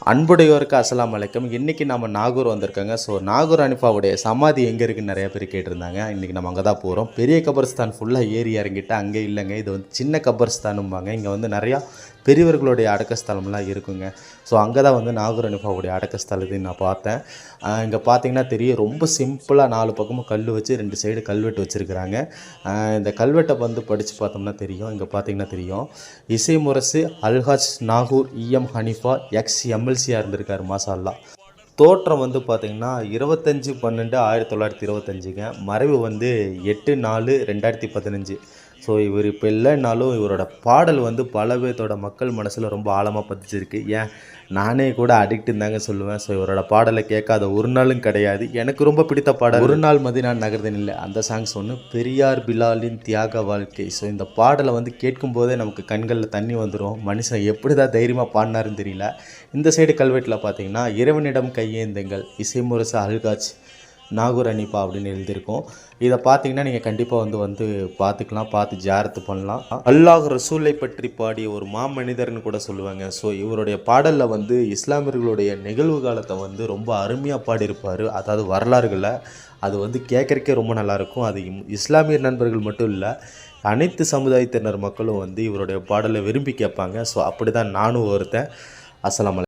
அன்புடையோருக்கு அஸ்ஸலாமு அலைக்கும். இன்றைக்கி நம்ம நாகூர் வந்திருக்கோங்க. ஸோ நாகூர் ஹனீஃபாவுடைய சமாதி எங்கே இருக்குன்னு நிறைய பேர் கேட்டிருந்தாங்க. இன்றைக்கி நம்ம அங்கே தான் போகிறோம். பெரிய கபர்ஸ்தான் ஃபுல்லாக ஏறி இறங்கிட்டு அங்கே இல்லைங்க, இது வந்து சின்ன கபர்ஸ்தானும்பாங்க. இங்கே வந்து நிறையா பெரியவர்களுடைய அடக்கஸ்தலம்லாம் இருக்குங்க. ஸோ அங்கே தான் வந்து நாகூர் ஹனீஃபாவுடைய அடக்கஸ்தலத்தையும் நான் பார்த்தேன். இங்கே பார்த்தீங்கன்னா தெரியும், ரொம்ப சிம்பிளாக 4 பக்கமும் கல் வச்சு 2 சைடு கல்வெட்டு வச்சுருக்கிறாங்க. இந்த கல்வெட்டை வந்து படித்து பார்த்தோம்னா தெரியும். இங்கே பார்த்தீங்கன்னா தெரியும், இசை முரசு அல்ஹாஜ் நாகூர் இஎம் ஹனீஃபா எக்ஸ் எம்எல்சியாக இருந்திருக்காரு. மாஷா அல்லாஹ். தோற்றம் வந்து பார்த்திங்கன்னா 25/12/1925ங்க. மறைவு வந்து 8/4/2015. ஸோ இவர் இப்போ இல்லைன்னாலும் இவரோட பாடல் வந்து பல பேர்த்தோட மக்கள் மனசில் ரொம்ப ஆழமாக பதிச்சிருக்கு. ஏன் நானே கூட அடிக்ட்டுன்னு தாங்க சொல்லுவேன். ஸோ இவரோட பாடலை கேட்காத ஒரு நாளும் கிடையாது. எனக்கு ரொம்ப பிடித்த பாடல் ஒரு நாள் மதினா நகர்ந்தேன் இல்லை, அந்த சாங்ஸ் ஒன்று, பெரியார் பிலாலின் தியாக வாழ்க்கை. ஸோ இந்த பாடலை வந்து கேட்கும்போதே நமக்கு கண்களில் தண்ணி வந்துடும். மனுஷன் எப்படி தான் தைரியமாக பாடினாருன்னு தெரியல. இந்த சைடு கல்வெட்டில் பார்த்தீங்கன்னா, இறைவனிடம் கையேந்துங்கள் இசைமுரசு அல்ஹாஜ் நாகூர் ஹனீஃபா அப்படின்னு எழுதியிருக்கோம். இதை பார்த்தீங்கன்னா நீங்கள் கண்டிப்பாக வந்து பார்த்துக்கலாம், பார்த்து ஜியாரத்து பண்ணலாம். அல்லாஹ் ரசூலை பற்றி பாடிய ஒரு மாமனிதர்னு கூட சொல்லுவாங்க. ஸோ இவருடைய பாடலில் வந்து இஸ்லாமியர்களுடைய நிகழ்வு காலத்தை வந்து ரொம்ப அருமையாக பாடியிருப்பார். அதாவது வரலாறுகளை அது வந்து கேட்குறக்கே ரொம்ப நல்லாயிருக்கும். அது இஸ்லாமிய நண்பர்கள் மட்டும் இல்லை, அனைத்து சமுதாயத்தினர் மக்களும் வந்து இவருடைய பாடலை விரும்பி கேட்பாங்க. ஸோ அப்படி தான் நானும் ஒருத்தன். அஸ்ஸலாமு அலைக்கும்.